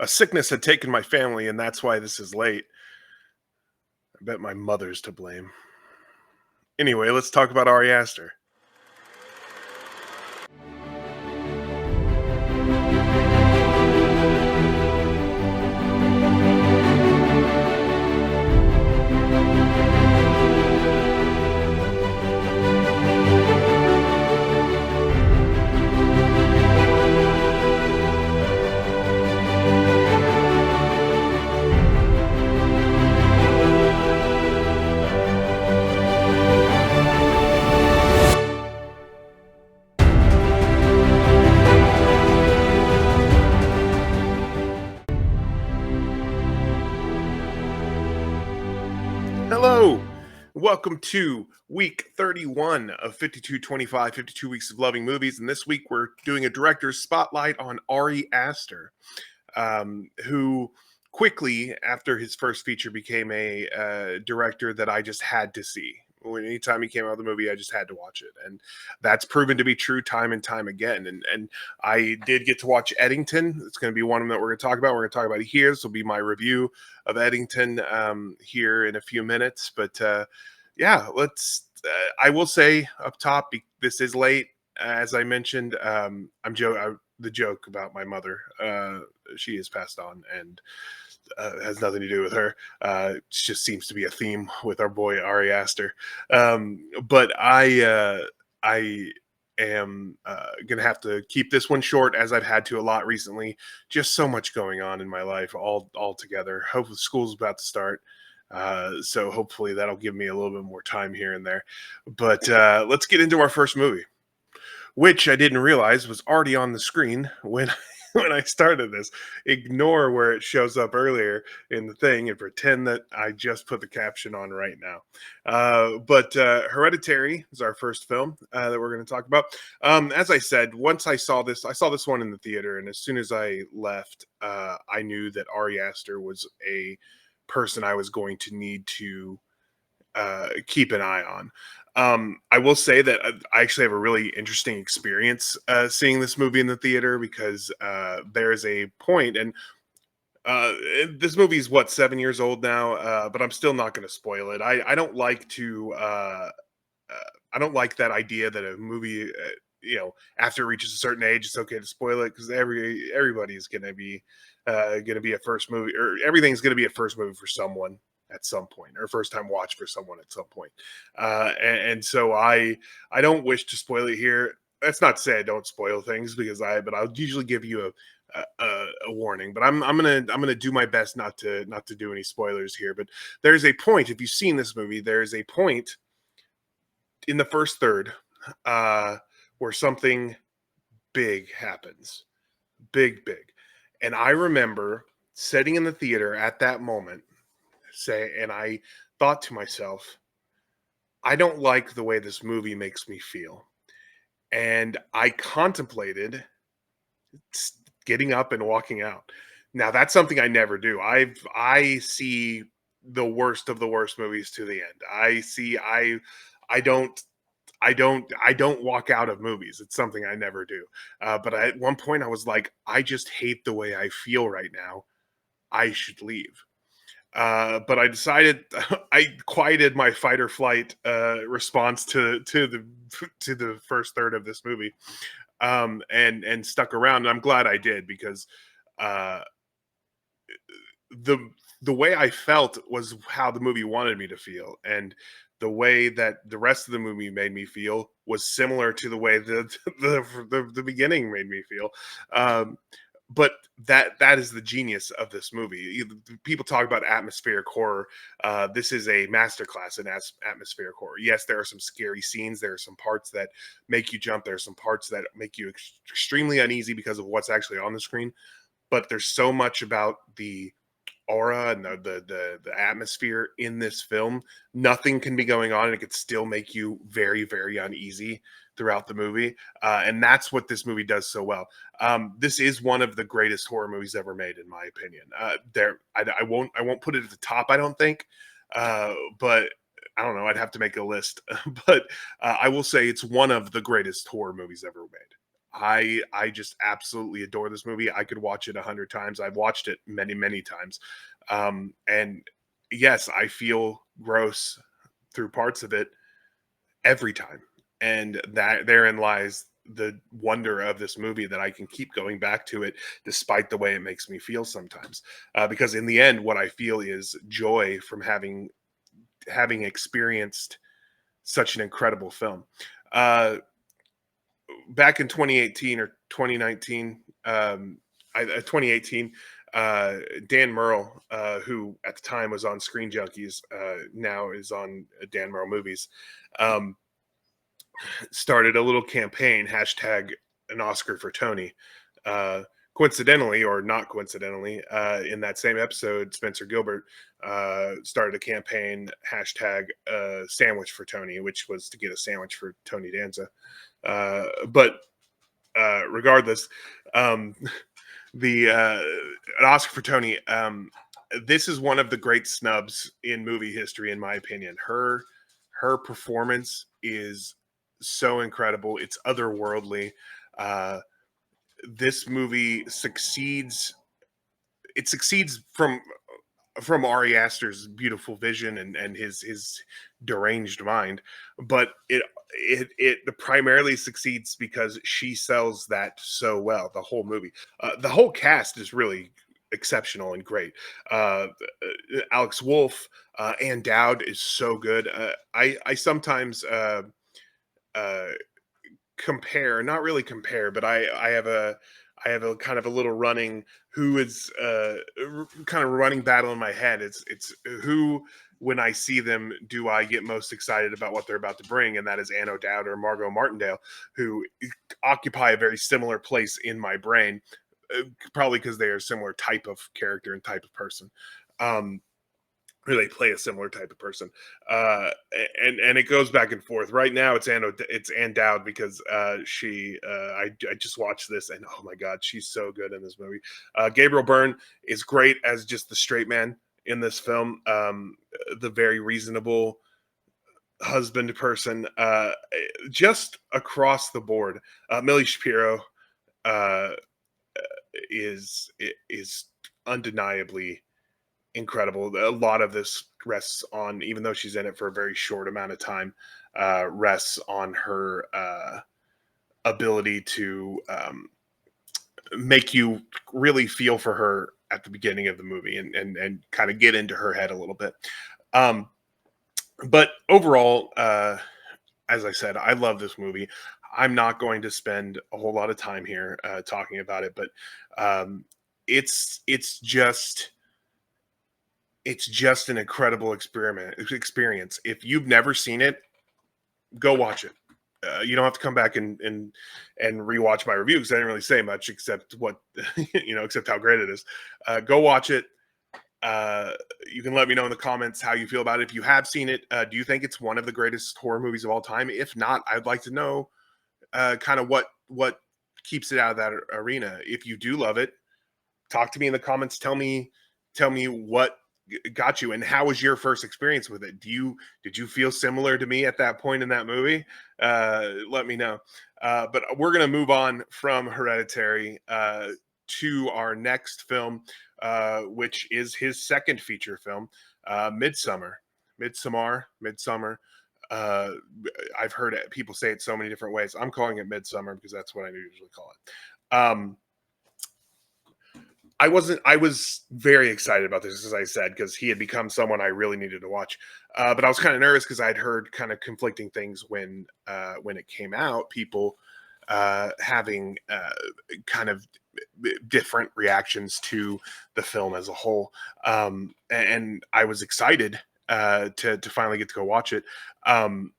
A sickness had taken my family, and that's why this is late. I bet my mother's to blame. Anyway, let's talk about Ari Aster. Hello, welcome to week 31 of 5225, 52 Weeks of Loving Movies. And this week we're doing a director's spotlight on Ari Aster, who quickly, after his first feature, became a director that I just had to see. Anytime he came out with a movie, I just had to watch it, and that's proven to be true time and time again. And I did get to watch Eddington. It's going to be one of them that we're going to talk about. We're going to talk about it here. This will be my review of Eddington here in a few minutes. But yeah, let's. I will say up top, this is late, as I mentioned. The joke about my mother. She has passed on, and has nothing to do with her. It just seems to be a theme with our boy Ari Aster. But I am gonna have to keep this one short, as I've had to a lot recently. Just so much going on in my life, all together. Hopefully, school's about to start. So hopefully that'll give me a little bit more time here and there. But let's get into our first movie, which I didn't realize was already on the screen when when I started this. Ignore where it shows up earlier in the thing and pretend that I just put the caption on right now. But Hereditary is our first film that we're going to talk about. As I said, once I saw this one in the theater, and as soon as I left, I knew that Ari Aster was a person I was going to need to keep an eye on. I will say that I actually have a really interesting experience seeing this movie in the theater, because there's a point, and this movie is what, 7 years old now, but I'm still not going to spoil it. I don't like to. I don't like that idea that a movie, after it reaches a certain age, it's okay to spoil it, because everybody's going to be a first movie, or everything's going to be a first movie for someone at some point, or first time watch for someone at some point. And so I don't wish to spoil it here. That's not to say I don't spoil things, but I'll usually give you a warning. But I'm gonna do my best not to do any spoilers here. But there's a point, if you've seen this movie, there's a point in the first third where something big happens. Big. And I remember sitting in the theater at that moment, and I thought to myself, I don't like the way this movie makes me feel. And I contemplated getting up and walking out. Now, that's something I never do. I see the worst of the worst movies to the end. I don't walk out of movies. It's something I never do. But at one point I was like, I just hate the way I feel right now. I should leave. But I decided, I quieted my fight or flight response to the first third of this movie, and stuck around. And I'm glad I did, because uh, the the way I felt was how the movie wanted me to feel, and the way that the rest of the movie made me feel was similar to the way the beginning made me feel. Um, but that is the genius of this movie. People talk about atmospheric horror. This is a masterclass in atmospheric horror. Yes, there are some scary scenes. There are some parts that make you jump. There are some parts that make you extremely uneasy because of what's actually on the screen. But there's so much about the aura and the atmosphere in this film. Nothing can be going on and it could still make you very, very uneasy throughout the movie, and that's what this movie does so well. This is one of the greatest horror movies ever made, in my opinion. I won't put it at the top, I don't think, but I don't know, I'd have to make a list. But I will say it's one of the greatest horror movies ever made. I just absolutely adore this movie. I could watch it 100 times. I've watched it many, many times. And yes, I feel gross through parts of it every time. And that therein lies the wonder of this movie, that I can keep going back to it despite the way it makes me feel sometimes. Because in the end, what I feel is joy from having experienced such an incredible film. Uh, Back in 2018 or 2019, 2018, Dan Merle, who at the time was on Screen Junkies, now is on Dan Merle Movies, um, started a little campaign, hashtag an Oscar for Tony. Uh, Coincidentally or not coincidentally, in that same episode, Spencer Gilbert started a campaign, hashtag sandwich for Tony, which was to get a sandwich for Tony Danza. But regardless, um, the an Oscar for Tony. This is one of the great snubs in movie history, in my opinion. Her performance is so incredible. It's otherworldly. Uh, this movie succeeds. It succeeds from Ari Aster's beautiful vision and his deranged mind, but it primarily succeeds because she sells that so well. The whole movie, the whole cast is really exceptional and great. Alex Wolff, Ann Dowd is so good. I sometimes uh, compare, not really compare, but I have a kind of a little running who is kind of running battle in my head. It's who, when I see them, do I get most excited about what they're about to bring, and that is Ann O'Dowd or Margot Martindale, who occupy a very similar place in my brain, probably because they are a similar type of character and type of person. Um, or they play a similar type of person, and it goes back and forth. Right now, it's Ann Dowd because I just watched this, and oh my god, she's so good in this movie. Gabriel Byrne is great as just the straight man in this film, the very reasonable husband person, just across the board. Millie Shapiro uh, is undeniably incredible. A lot of this rests on, even though she's in it for a very short amount of time, rests on her ability to make you really feel for her at the beginning of the movie and kind of get into her head a little bit. Um, but overall, as I said, I love this movie. I'm not going to spend a whole lot of time here talking about it, but um, it's just an incredible experience. If you've never seen it, go watch it. You don't have to come back and rewatch my review because I didn't really say much except what except how great it is. Go watch it. You can let me know in the comments how you feel about it. If you have seen it, do you think it's one of the greatest horror movies of all time? If not, I'd like to know kind of what keeps it out of that arena. If you do love it, talk to me in the comments. Tell me what got you and how was your first experience with it. Did you feel similar to me at that point in that movie? Let me know. But we're going to move on from Hereditary to our next film, which is his second feature film, Midsommar. uh I've heard people say it so many different ways. I'm calling it Midsommar because that's what I usually call it. I was very excited about this, as I said, because he had become someone I really needed to watch. But I was kind of nervous because I'd heard kind of conflicting things when it came out. People having kind of different reactions to the film as a whole, and I was excited to finally get to go watch it. Um,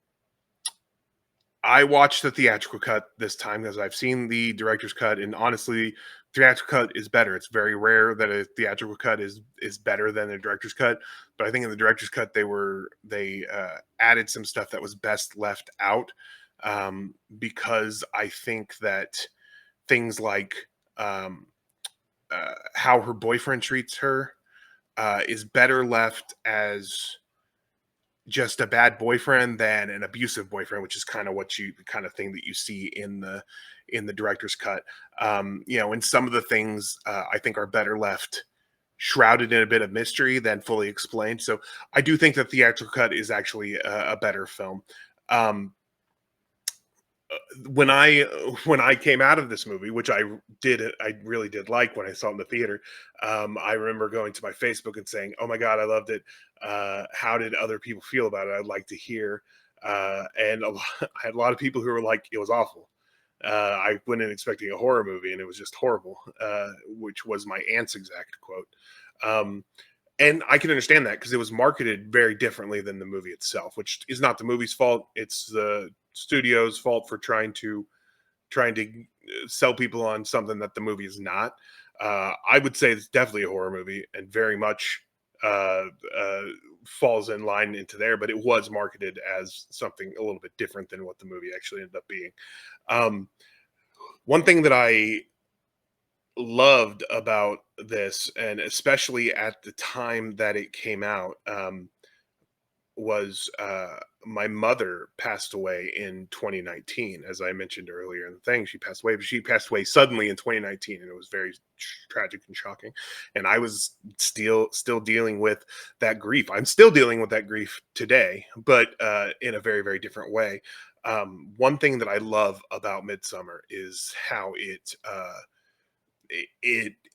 I watched the theatrical cut this time because I've seen the director's cut, and honestly, theatrical cut is better. It's very rare that a theatrical cut is better than a director's cut, but I think in the director's cut they added some stuff that was best left out, because I think that things like how her boyfriend treats her is better left as just a bad boyfriend than an abusive boyfriend, which is kind of the kind of thing that you see in the director's cut. And some of the things I think are better left shrouded in a bit of mystery than fully explained. So I do think the theatrical cut is actually a better film. Um, when I when I came out of this movie, which I really did like when I saw it in the theater. I remember going to my Facebook and saying, "Oh my god, I loved it. How did other people feel about it? I'd like to hear." And I had a lot of people who were like, "It was awful." I went in expecting a horror movie, and it was just horrible, which was my aunt's exact quote. Um, and I can understand that because it was marketed very differently than the movie itself, which is not the movie's fault. It's the studio's fault for trying to sell people on something that the movie is not. I would say it's definitely a horror movie and very much uh, uh, falls in line into there, but it was marketed as something a little bit different than what the movie actually ended up being. Um, One thing that I loved about this, and especially at the time that it came out, was my mother passed away in 2019. As I mentioned earlier in the thing, she passed away, but she passed away suddenly in 2019, and it was very tragic and shocking. And I was still dealing with that grief. I'm still dealing with that grief today, but in a very, very different way. One thing that I love about Midsummer is how it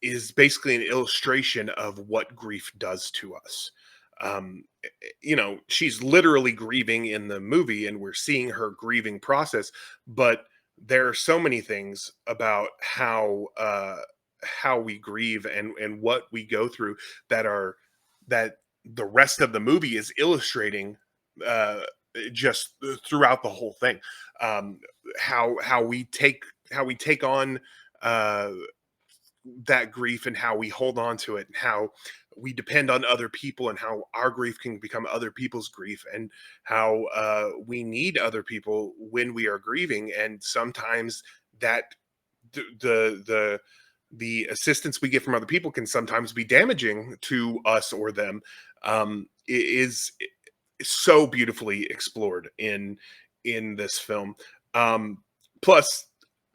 is basically an illustration of what grief does to us. She's literally grieving in the movie, and we're seeing her grieving process, but there are so many things about how we grieve and what we go through that the rest of the movie is illustrating uh just throughout the whole thing. um how we take on uh that grief, and how we hold on to it, and how we depend on other people, and how our grief can become other people's grief, and how we need other people when we are grieving. And sometimes that the assistance we get from other people can sometimes be damaging to us or them. Is so beautifully explored in this film. Plus,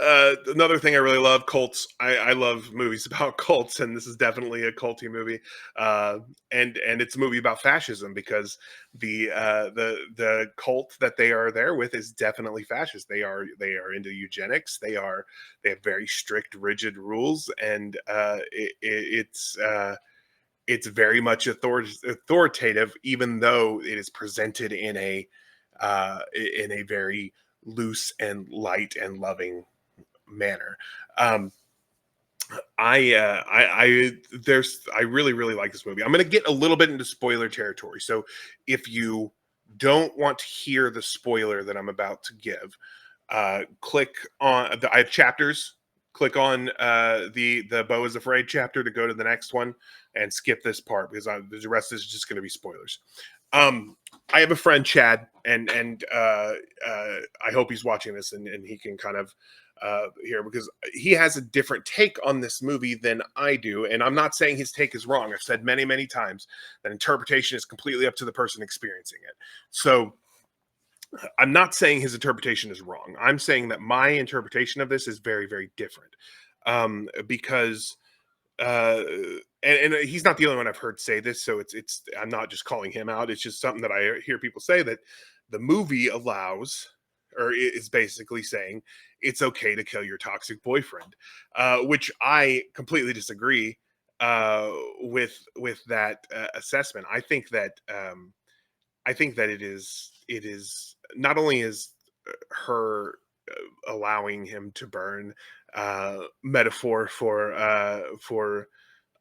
another thing I really love, cults. I love movies about cults, and this is definitely a culty movie. And it's a movie about fascism, because the cult that they are there with is definitely fascist. They are into eugenics. They have very strict, rigid rules, and it's very much authoritative, even though it is presented in a very loose and light and loving manner. Um, I really, really like this movie. I'm going to get a little bit into spoiler territory, so if you don't want to hear the spoiler that I'm about to give, click on I have chapters. Click on the Beau Is Afraid chapter to go to the next one, and skip this part, because the rest is just going to be spoilers. Um, I have a friend, Chad, and I hope he's watching this, and he can kind of hear, because he has a different take on this movie than I do. And I'm not saying his take is wrong. I've said many, many times that interpretation is completely up to the person experiencing it. So I'm not saying his interpretation is wrong. I'm saying that my interpretation of this is very, very different. Because and he's not the only one I've heard say this, so it's I'm not just calling him out. It's just something that I hear people say, that the movie allows, or is basically saying it's okay to kill your toxic boyfriend, which I completely disagree with that assessment. I think that it is not only is her allowing him to burn metaphor for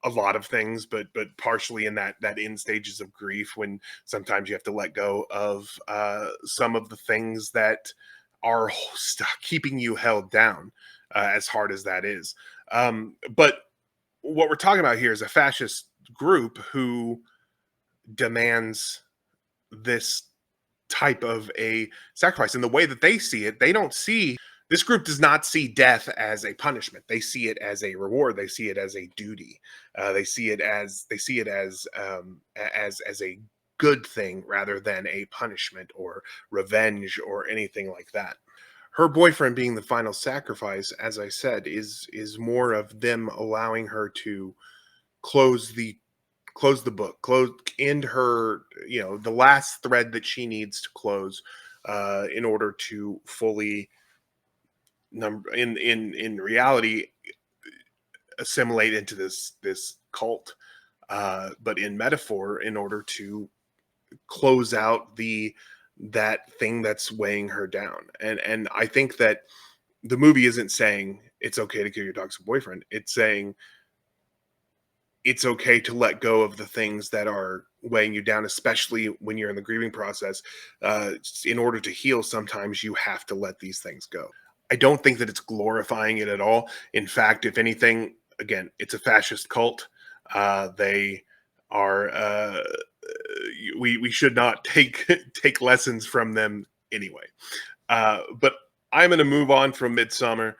a lot of things, but partially in that in stages of grief, when sometimes you have to let go of some of the things that are keeping you held down, as hard as that is. But what we're talking about here is a fascist group who demands this type of a sacrifice. And the way that they see it, they don't see this group does not see death as a punishment. They see it as a reward. They see it as a duty. They see it as good thing rather than a punishment or revenge or anything like that. Her boyfriend being the final sacrifice, as I said, is more of them allowing her to close the book, end her, the last thread that she needs to close in order to fully in reality assimilate into this cult, but in metaphor, in order to close out that thing that's weighing her down. And I think that the movie isn't saying it's okay to kill your toxic boyfriend. It's saying it's okay to let go of the things that are weighing you down, especially when you're in the grieving process. In order to heal, sometimes you have to let these things go. I don't think that it's glorifying it at all. In fact, if anything, again, it's a fascist cult. They are. We should not take lessons from them anyway. But I'm going to move on from Midsommar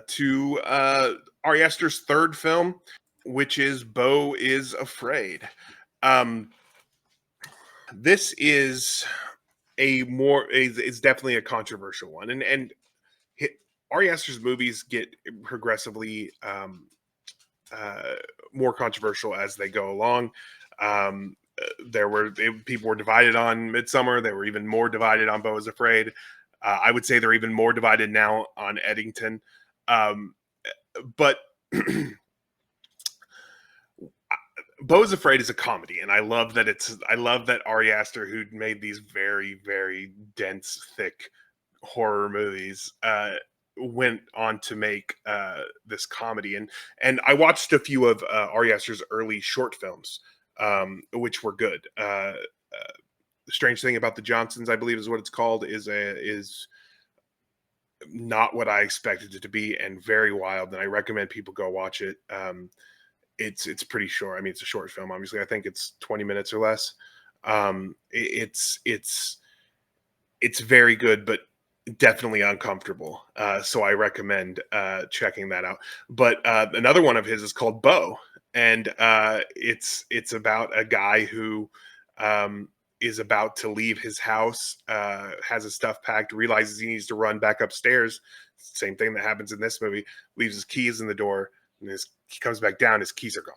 to Ari Aster's third film, which is Beau Is Afraid. Um, this is is definitely a controversial one, and Ari Aster's movies get progressively uh, more controversial as they go along. Um, People were divided on Midsommar. They were even more divided on Beau Is Afraid. I would say they're even more divided now on Eddington. But Beau Is Afraid is a comedy, and I love that Ari Aster, who made these very, very dense, thick horror movies, went on to make this comedy. And I watched a few of Ari Aster's early short films, which were good. The Strange Thing About the Johnsons, I believe is what it's called, is not what I expected it to be, and very wild. And I recommend people go watch it. It's pretty short. I mean, it's a short film. Obviously, I think it's 20 minutes or less. It's very good, but definitely uncomfortable. So I recommend checking that out. But another one of his is called Beau, and it's about a guy who is about to leave his house, has his stuff packed, realizes he needs to run back upstairs. Same thing that happens in this movie. Leaves his keys in the door, and he comes back down. His keys are gone.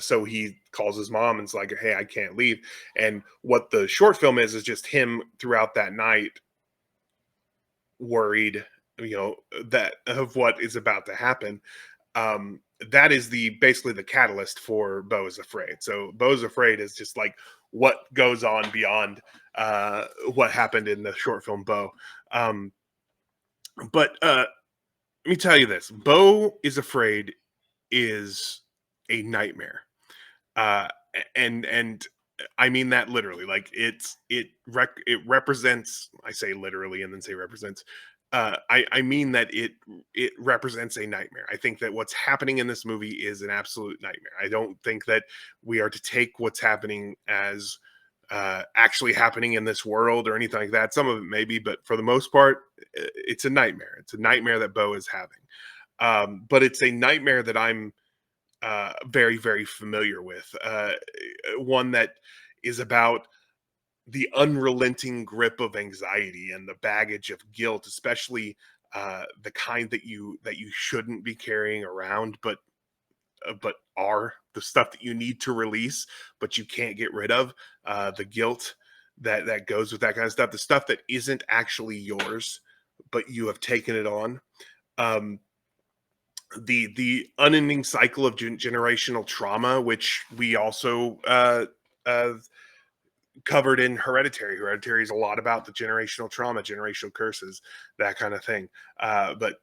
So he calls his mom and is like, "Hey, I can't leave." And what the short film is just him throughout that night, worried, that of what is about to happen. That is basically the catalyst for Beau Is Afraid. So Beau Is Afraid is just like what goes on beyond what happened in the short film Beau. But let me tell you this: Beau Is Afraid is a nightmare. uh and I mean that literally. Like it represents, I say literally and then say represents, I mean that it represents a nightmare. I think that what's happening in this movie is an absolute nightmare. I don't think that we are to take what's happening as actually happening in this world or anything like that. Some of it maybe, but for the most part, it's a nightmare. It's a nightmare that Beau is having. But it's a nightmare that I'm very, very familiar with. One that is about the unrelenting grip of anxiety and the baggage of guilt, especially the kind that you shouldn't be carrying around, but are the stuff that you need to release, but you can't get rid of. The guilt that goes with that kind of stuff, the stuff that isn't actually yours, but you have taken it on. Um, the unending cycle of generational trauma, which we also uh, covered in Hereditary. Hereditary is a lot about the generational trauma, generational curses, that kind of thing. But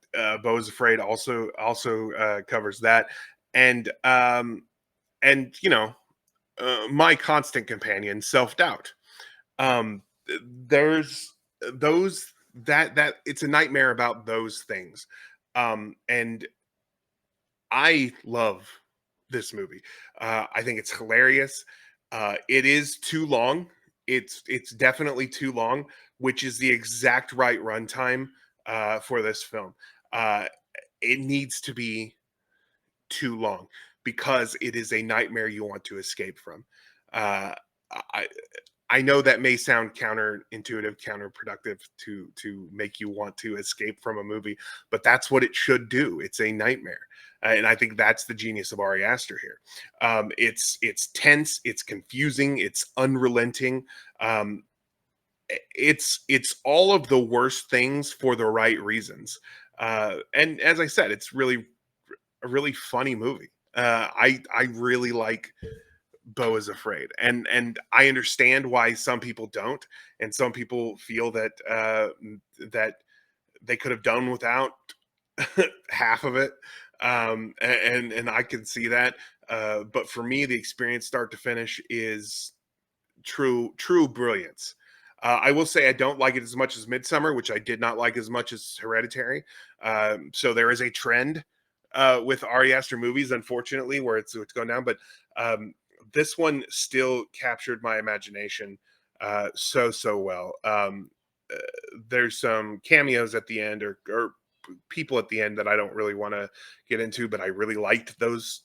Beau Is Afraid also covers that, and my constant companion, self doubt. There's those that it's a nightmare about those things, and I love this movie. I think it's hilarious. It is too long. It's definitely too long, which is the exact right runtime for this film. Uh, it needs to be too long. because it is a nightmare you want to escape from. Uh, I I know that may sound counterintuitive, counterproductive to make you want to escape from a movie, but that's what it should do. It's a nightmare, and I think that's the genius of Ari Aster here. It's tense, it's confusing, it's unrelenting. Um, it's all of the worst things for the right reasons. And as I said, it's really a really funny movie. I really like Beau Is Afraid, and I understand why some people don't, and some people feel that that they could have done without half of it, and I can see that. But for me, the experience, start to finish, is true brilliance. I will say I don't like it as much as Midsommar, which I did not like as much as Hereditary. So there is a trend with Ari Aster movies, unfortunately, where it's going down. But um, this one still captured my imagination so well. Uh, there's some cameos at the end, or people at the end that I don't really want to get into, but I really liked those,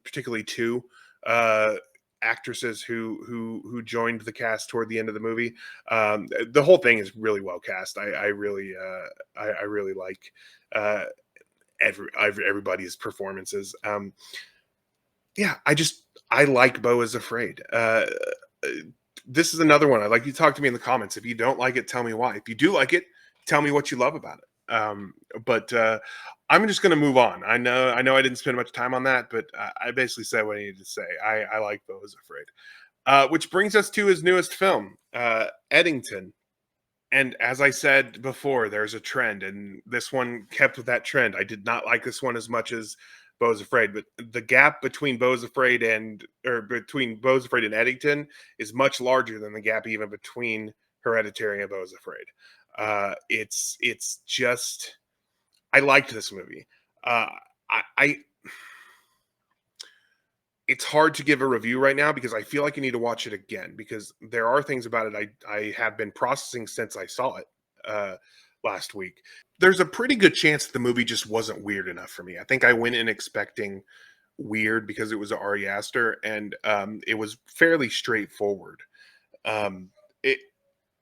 particularly two. Uh, Actresses who joined the cast toward the end of the movie. The whole thing is really well cast. I really I really like uh, everybody's performances. Yeah, I like Beau Is Afraid. Uh, this is another one. I'd like you to talk to me in the comments. If you don't like it, tell me why. If you do like it, tell me what you love about it. But I'm just going to move on. I know I didn't spend much time on that, but I basically said what I needed to say. I like Beau Is Afraid. Which brings us to his newest film, Eddington. And as I said before, there's a trend, and this one kept with that trend. I did not like this one as much as Beau Is Afraid, but the gap between Beau Is Afraid between Beau Is Afraid and Eddington is much larger than the gap even between Hereditary and Beau Is Afraid. It's just, I liked this movie. Uh, I It's hard to give a review right now because I feel like you need to watch it again, because there are things about it I have been processing since I saw it uh, last week. There's a pretty good chance that the movie just wasn't weird enough for me. I think I went in expecting weird because it was Ari Aster, and it was fairly straightforward. Um, it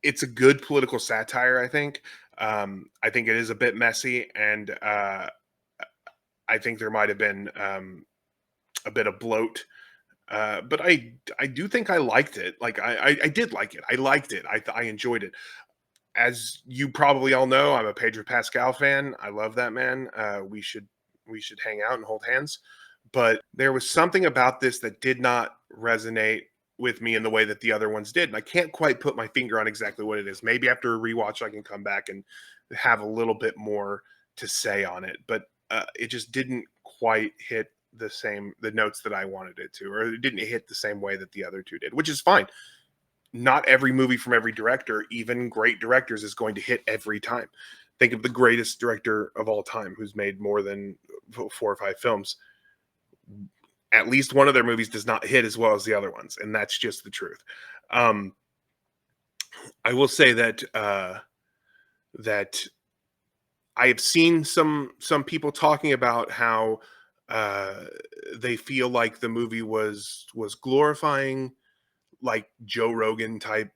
it's a good political satire, I think. I think it is a bit messy, and I think there might have been a bit of bloat, but I do think I liked it. Like I did like it. I liked it. I enjoyed it. As you probably all know, I'm a Pedro Pascal fan. I love that man. We should hang out and hold hands. But there was something about this that did not resonate with me in the way that the other ones did. And I can't quite put my finger on exactly what it is. Maybe after a rewatch, I can come back and have a little bit more to say on it. But it just didn't quite hit the notes that I wanted it to, or it didn't hit the same way that the other two did, which is fine. Not every movie from every director, even great directors, is going to hit every time. Think of the greatest director of all time who's made more than 4 or 5 films. At least one of their movies does not hit as well as the other ones, and that's just the truth. Um, I will say that I have seen some people talking about how uh, they feel like the movie was glorifying like Joe Rogan type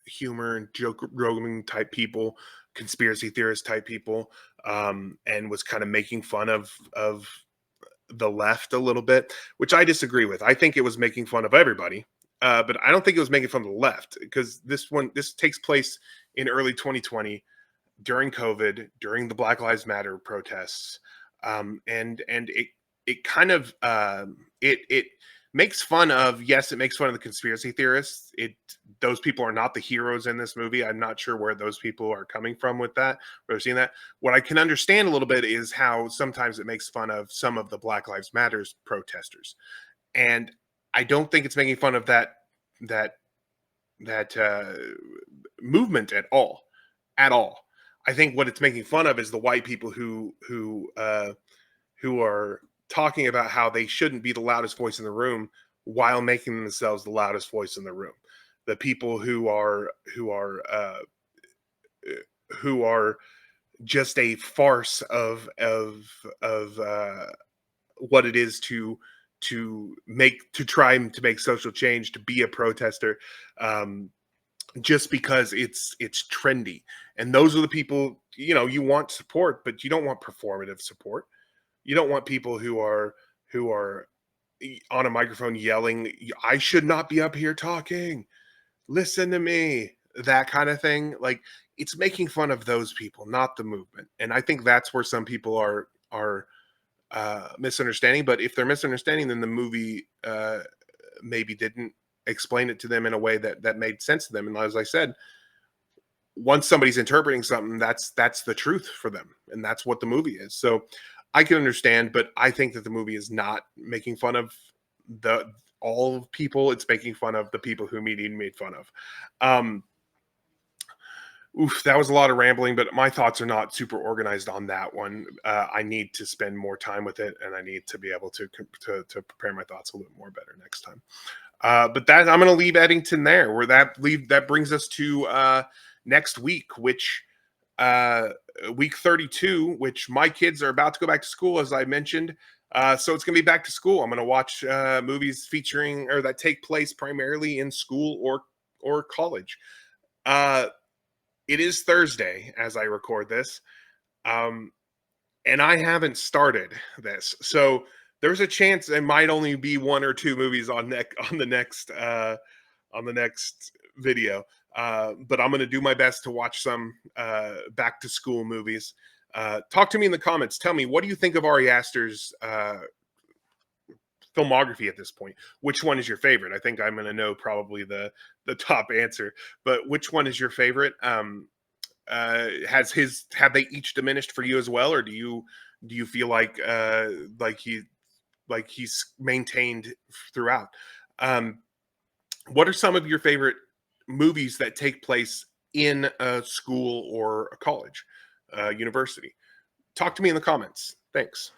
humor, and Joe Rogan type people, conspiracy theorist type people, and was kind of making fun of the left a little bit, which I disagree with. I think it was making fun of everybody, but I don't think it was making fun of the left, because this takes place in early 2020 during COVID, during the Black Lives Matter protests, and it kind of it makes fun of, yes, it makes fun of the conspiracy theorists. Those people are not the heroes in this movie. I'm not sure where those people are coming from with that, where they're seeing that. What I can understand a little bit is how sometimes it makes fun of some of the Black Lives Matters protesters, and I don't think it's making fun of that that movement at all. I think what it's making fun of is the white people who are talking about how they shouldn't be the loudest voice in the room while making themselves the loudest voice in the room. The people who are just a farce of what it is to try to make social change, to be a protester, um, just because it's trendy. And those are the people, you want support, but you don't want performative support. You don't want people who are on a microphone yelling, I should not be up here talking, listen to me, that kind of thing. Like, it's making fun of those people, not the movement. And I think that's where some people are misunderstanding. But if they're misunderstanding, then the movie maybe didn't explain it to them in a way that made sense to them. And as I said, once somebody's interpreting something, that's the truth for them, and that's what the movie is. So I can understand, but I think that the movie is not making fun of the all people. It's making fun of the people who media made fun of. Um, that was a lot of rambling, but my thoughts are not super organized on that one. I need to spend more time with it, and I need to be able to prepare my thoughts a little more better next time. But that I'm going to leave Eddington there. Where that brings us to next week, which week 32, which my kids are about to go back to school, as I mentioned. So it's going to be back to school. I'm going to watch movies featuring or that take place primarily in school or college. It is Thursday as I record this, and I haven't started this, so there's a chance it might only be one or two movies on the next video. But I'm going to do my best to watch some back to school movies. Talk to me in the comments. Tell me, what do you think of Ari Aster's filmography at this point? Which one is your favorite? I think I'm going to know probably the top answer, but which one is your favorite? Have they each diminished for you as well, or do you feel like he's maintained throughout? What are some of your favorite movies that take place in a school or a college, university? Talk to me in the comments. Thanks.